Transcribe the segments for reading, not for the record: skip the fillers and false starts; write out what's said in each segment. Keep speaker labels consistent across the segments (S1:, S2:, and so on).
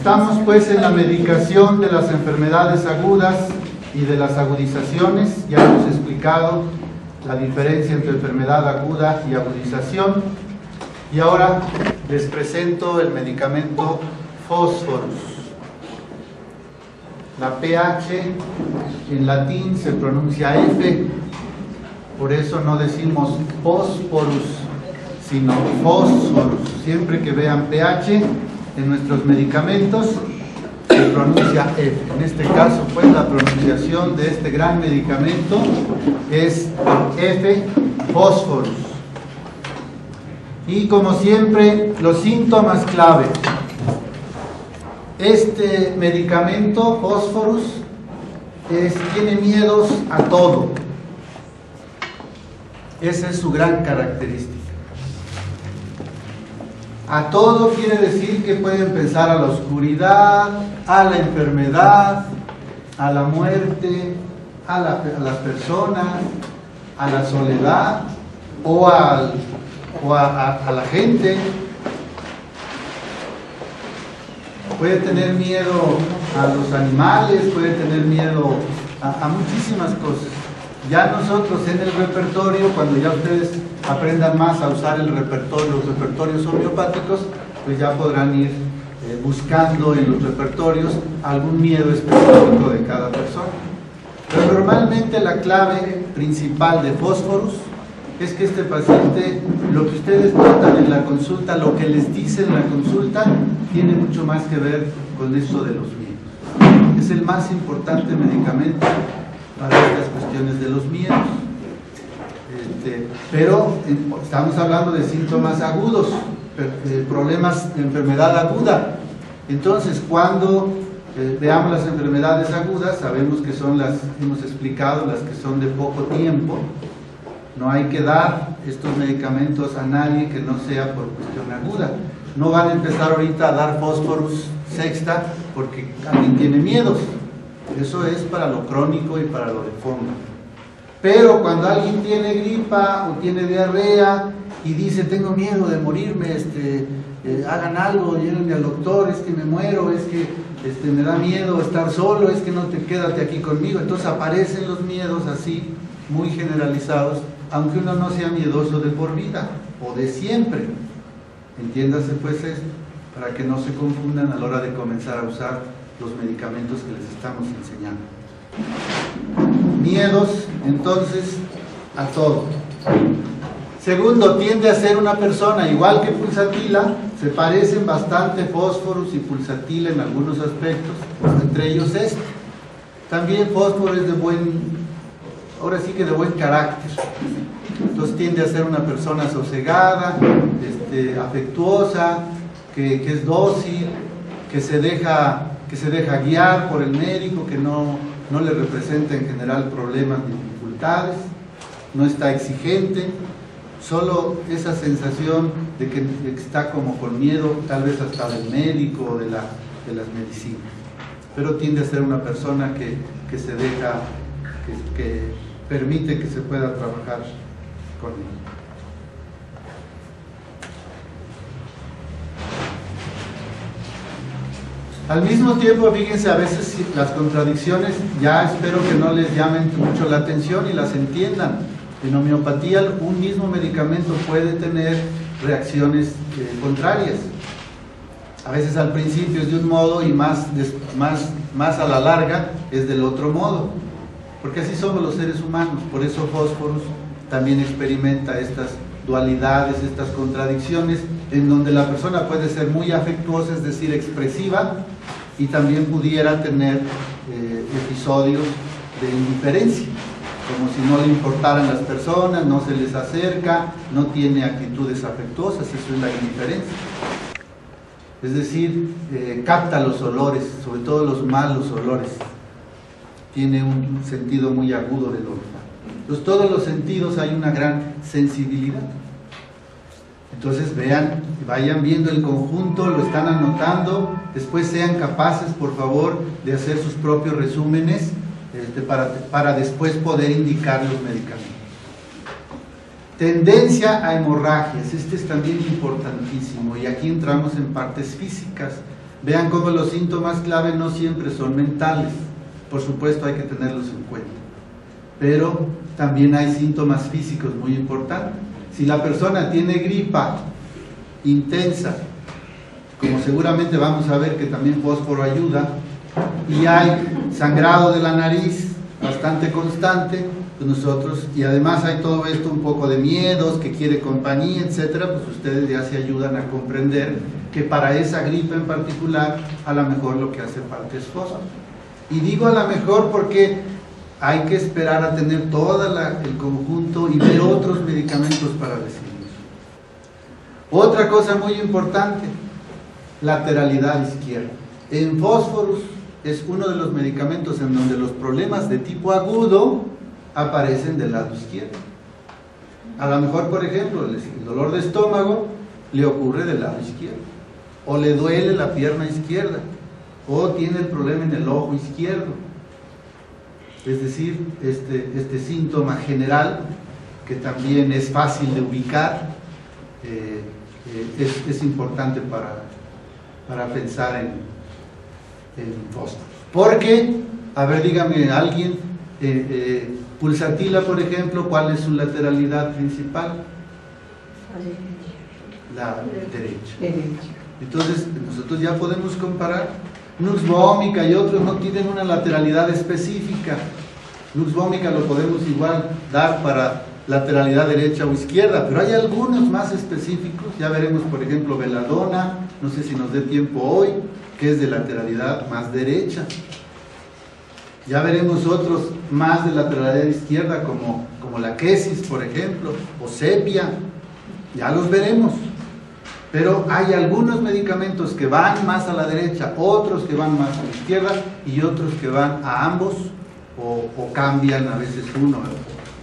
S1: Estamos pues en la medicación de las enfermedades agudas y de las agudizaciones. Ya hemos explicado la diferencia entre enfermedad aguda y agudización. Y ahora les presento el medicamento Phosphorus. La pH en latín se pronuncia F, por eso no decimos Phosphorus, sino Phosphorus. Siempre que vean pH en nuestros medicamentos se pronuncia F. En este caso, pues, la pronunciación de este gran medicamento es F, Phosphorus. Y como siempre, los síntomas clave. Este medicamento, Phosphorus, tiene miedos a todo. Esa es su gran característica. A todo quiere decir que puede empezar a la oscuridad, a la enfermedad, a la muerte, a las personas, a la soledad o a la gente. Puede tener miedo a los animales, puede tener miedo a muchísimas cosas. Ya nosotros en el repertorio, cuando ya ustedes aprendan más a usar el repertorio, los repertorios homeopáticos, pues ya podrán ir buscando en los repertorios algún miedo específico de cada persona. Pero normalmente la clave principal de Phosphorus es que este paciente, lo que ustedes notan en la consulta, lo que les dice en la consulta, tiene mucho más que ver con eso de los miedos. Es el más importante medicamento para estas cuestiones de los miedos. Pero estamos hablando de síntomas agudos, problemas de enfermedad aguda. Entonces, cuando veamos las enfermedades agudas, sabemos que son las, hemos explicado, las que son de poco tiempo. No hay que dar estos medicamentos a nadie que no sea por cuestión aguda. No van a empezar ahorita a dar Phosphorus sexta porque alguien tiene miedos. Eso es para lo crónico y para lo de fondo. Pero cuando alguien tiene gripa o tiene diarrea y dice tengo miedo de morirme, hagan algo, llévenme al doctor, es que me muero, es que me da miedo estar solo, es que no te quédate aquí conmigo. Entonces aparecen los miedos así, muy generalizados, aunque uno no sea miedoso de por vida o de siempre. Entiéndase pues esto, para que no se confundan a la hora de comenzar a usar los medicamentos que les estamos enseñando. Miedos, entonces, a todo. Segundo, tiende a ser una persona, igual que Pulsatila, se parecen bastante Phosphorus y Pulsatila en algunos aspectos, entre ellos este. También Phosphorus es de ahora sí que de buen carácter. Entonces tiende a ser una persona sosegada, afectuosa, que es dócil, que se deja guiar por el médico, que no le representa en general problemas ni dificultades, no está exigente, solo esa sensación de que está como con miedo, tal vez hasta del médico o de las medicinas, pero tiende a ser una persona que se deja, que permite que se pueda trabajar con él. Al mismo tiempo, fíjense, a veces las contradicciones ya espero que no les llamen mucho la atención y las entiendan. En homeopatía, un mismo medicamento puede tener reacciones contrarias. A veces al principio es de un modo y más a la larga es del otro modo. Porque así somos los seres humanos. Por eso Phosphorus también experimenta estas dualidades, estas contradicciones, en donde la persona puede ser muy afectuosa, es decir, expresiva, y también pudiera tener episodios de indiferencia, como si no le importaran las personas, no se les acerca, no tiene actitudes afectuosas, eso es la indiferencia. Es decir, capta los olores, sobre todo los malos olores, tiene un sentido muy agudo del olfato. Entonces, todos los sentidos hay una gran sensibilidad. Entonces vayan viendo el conjunto, lo están anotando, después sean capaces, por favor, de hacer sus propios resúmenes para después poder indicar los medicamentos. Tendencia a hemorragias, este es también importantísimo, y aquí entramos en partes físicas. Vean cómo los síntomas clave no siempre son mentales, por supuesto hay que tenerlos en cuenta, pero también hay síntomas físicos muy importantes. Si la persona tiene gripa intensa, como seguramente vamos a ver que también fósforo ayuda, y hay sangrado de la nariz bastante constante, pues nosotros, y además hay todo esto, un poco de miedos, que quiere compañía, etcétera, pues ustedes ya se ayudan a comprender que para esa gripe en particular, a lo mejor lo que hace falta es fósforo. Y digo a lo mejor porque hay que esperar a tener todo el conjunto y ver otros medicamentos para decirlo. Otra cosa muy importante, lateralidad izquierda. En fósforos es uno de los medicamentos en donde los problemas de tipo agudo aparecen del lado izquierdo. A lo mejor, por ejemplo, el dolor de estómago le ocurre del lado izquierdo, o le duele la pierna izquierda, o tiene el problema en el ojo izquierdo. Es decir, este síntoma general, que también es fácil de ubicar, es importante para pensar en fósforos. Porque, a ver, dígame alguien, pulsatila, por ejemplo, ¿cuál es su lateralidad principal? La derecha. Entonces, nosotros ya podemos comparar. Nux vomica y otros no tienen una lateralidad específica. Nux vomica lo podemos igual dar para lateralidad derecha o izquierda, pero hay algunos más específicos. Ya veremos, por ejemplo, veladona, no sé si nos dé tiempo hoy, que es de lateralidad más derecha. Ya veremos otros más de lateralidad izquierda, como la quesis, por ejemplo, o sepia. Ya los veremos. Pero hay algunos medicamentos que van más a la derecha, otros que van más a la izquierda y otros que van a ambos o cambian a veces uno.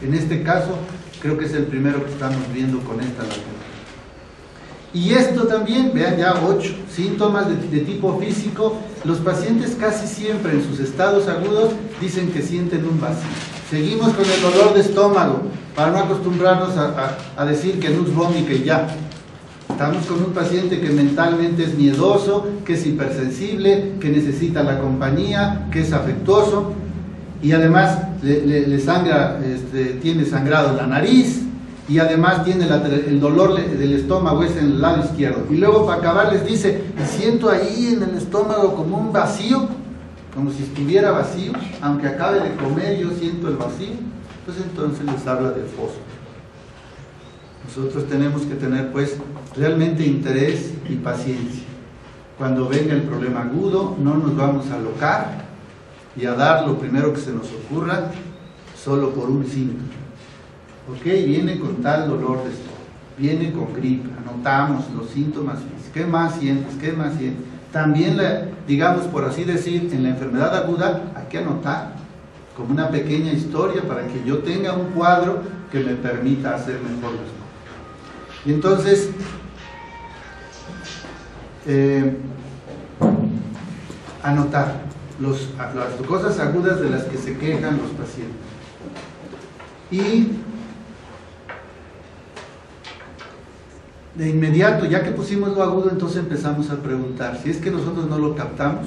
S1: En este caso, creo que es el primero que estamos viendo con esta lateralidad. Y esto también, vean ya 8 síntomas de tipo físico. Los pacientes casi siempre en sus estados agudos dicen que sienten un vacío. Seguimos con el dolor de estómago, para no acostumbrarnos a decir que nux vomica y ya. Estamos con un paciente que mentalmente es miedoso, que es hipersensible, que necesita la compañía, que es afectuoso y además le sangra, tiene sangrado en la nariz y además tiene el dolor del estómago es en el lado izquierdo. Y luego para acabar les dice, siento ahí en el estómago como un vacío, como si estuviera vacío, aunque acabe de comer yo siento el vacío. Pues entonces les habla del fósforo. Nosotros tenemos que tener pues realmente interés y paciencia. Cuando venga el problema agudo no nos vamos a alocar y a dar lo primero que se nos ocurra solo por un síntoma. Ok, viene con tal dolor de estómago, viene con gripe, anotamos los síntomas físicos. ¿Qué más sientes? ¿Qué más sientes? También, digamos por así decir, en la enfermedad aguda hay que anotar como una pequeña historia para que yo tenga un cuadro que me permita hacer mejor las cosas. Y entonces, anotar las cosas agudas de las que se quejan los pacientes. Y de inmediato, ya que pusimos lo agudo, entonces empezamos a preguntar. Si es que nosotros no lo captamos,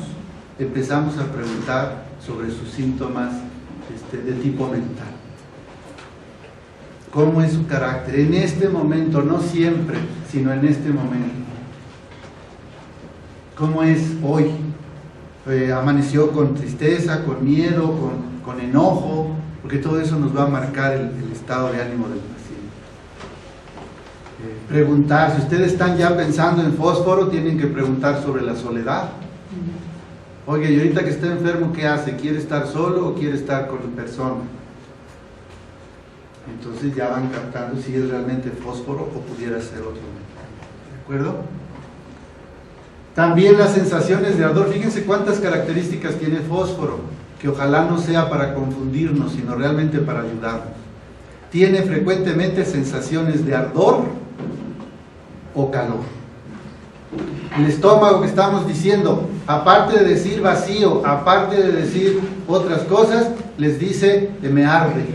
S1: empezamos a preguntar sobre sus síntomas de tipo mental. ¿Cómo es su carácter? En este momento, no siempre, sino en este momento. ¿Cómo es hoy? ¿Amaneció con tristeza, con miedo, con enojo? Porque todo eso nos va a marcar el estado de ánimo del paciente. Preguntar, si ustedes están ya pensando en fósforo, tienen que preguntar sobre la soledad. Oye, y ahorita que está enfermo, ¿qué hace? ¿Quiere estar solo o quiere estar con personas? Entonces ya van captando si es realmente fósforo o pudiera ser otro medicamento. ¿De acuerdo? También las sensaciones de ardor. Fíjense cuántas características tiene fósforo, que ojalá no sea para confundirnos, sino realmente para ayudarnos. Tiene frecuentemente sensaciones de ardor o calor. El estómago que estamos diciendo, aparte de decir vacío, aparte de decir otras cosas, les dice que me arde.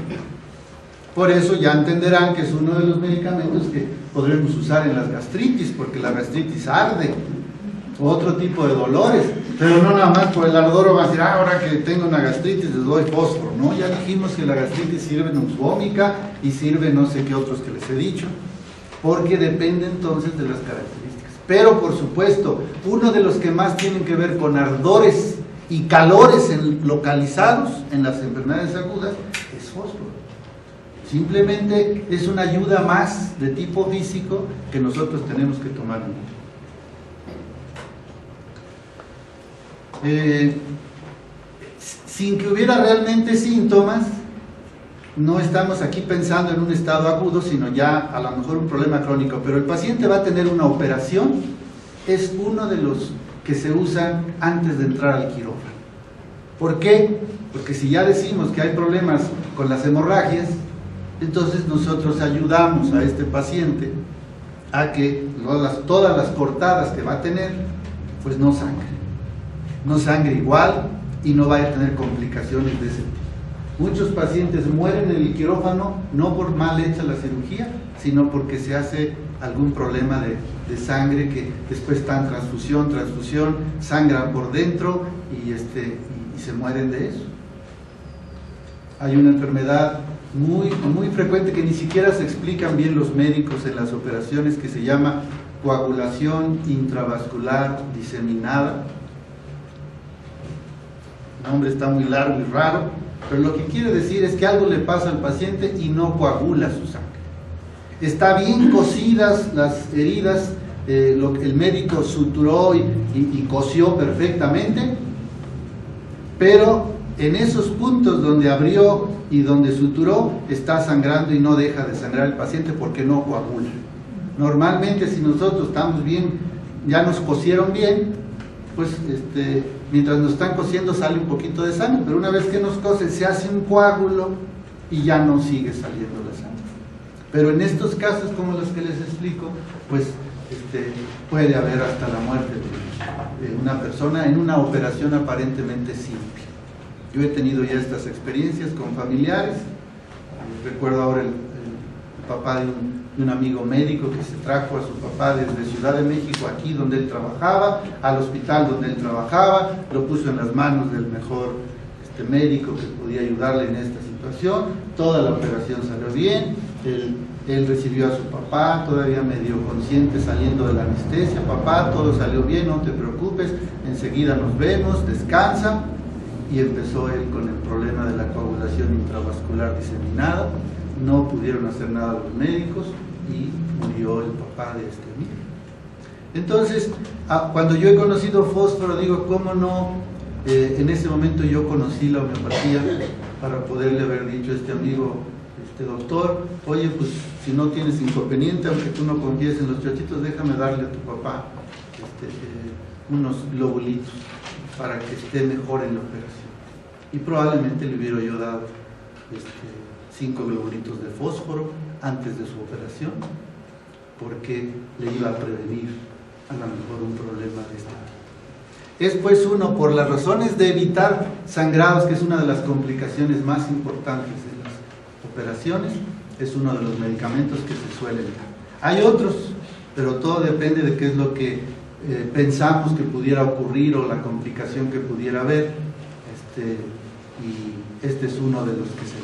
S1: Por eso ya entenderán que es uno de los medicamentos que podremos usar en las gastritis, porque la gastritis arde. otro tipo de dolores, pero no nada más por el ardor. Va a decir, ahora que tengo una gastritis les doy fósforo. No, ya dijimos que la gastritis sirve nux-vómica y sirve no sé qué otros que les he dicho, porque depende entonces de las características. Pero por supuesto, uno de los que más tienen que ver con ardores y calores localizados en las enfermedades agudas es fósforo. Simplemente es una ayuda más de tipo físico que nosotros tenemos que tomar en cuenta. Sin que hubiera realmente síntomas, no estamos aquí pensando en un estado agudo, sino ya a lo mejor un problema crónico, pero el paciente va a tener una operación, es uno de los que se usan antes de entrar al quirófano. ¿Por qué? Porque si ya decimos que hay problemas con las hemorragias, entonces nosotros ayudamos a este paciente a que todas las cortadas que va a tener, pues no sangre igual y no vaya a tener complicaciones de ese tipo. Muchos pacientes mueren en el quirófano no por mal hecha la cirugía, sino porque se hace algún problema de sangre, que después están transfusión, sangran por dentro y se mueren de eso. Hay una enfermedad muy frecuente que ni siquiera se explican bien los médicos en las operaciones, que se llama coagulación intravascular diseminada. El nombre está muy largo y raro, pero lo que quiere decir es que algo le pasa al paciente y no coagula su sangre. Está bien cosidas las heridas, el médico suturó y cosió perfectamente, pero en esos puntos donde abrió y donde suturó está sangrando y no deja de sangrar el paciente porque no coagula. Normalmente, si nosotros estamos bien, ya nos cosieron bien, pues mientras nos están cosiendo sale un poquito de sangre, pero una vez que nos cosen se hace un coágulo y ya no sigue saliendo la sangre. Pero en estos casos como los que les explico, pues puede haber hasta la muerte de una persona en una operación aparentemente simple. Yo he tenido ya estas experiencias con familiares. Recuerdo ahora el papá de un amigo médico que se trajo a su papá desde Ciudad de México, aquí donde él trabajaba, al hospital donde él trabajaba, lo puso en las manos del mejor médico que podía ayudarle en esta situación. Toda la operación salió bien, él recibió a su papá todavía medio consciente saliendo de la anestesia. Papá, todo salió bien, no te preocupes, enseguida nos vemos, descansa. Y empezó él con el problema de la coagulación intravascular diseminada. No pudieron hacer nada los médicos y murió el papá de este amigo. Entonces, cuando yo he conocido fósforo, digo, ¿cómo no? En ese momento yo conocí la homeopatía para poderle haber dicho a este amigo, doctor, oye, pues si no tienes inconveniente, aunque tú no confíes en los chochitos, déjame darle a tu papá unos globulitos para que esté mejor en la operación. Y probablemente le hubiera yo dado 5 globulitos de fósforo antes de su operación, porque le iba a prevenir a lo mejor un problema de este tipo. Es pues uno, por las razones de evitar sangrados, que es una de las complicaciones más importantes de las operaciones, es uno de los medicamentos que se suelen dar. Hay otros, pero todo depende de qué es lo que pensamos que pudiera ocurrir o la complicación que pudiera haber, y este es uno de los que se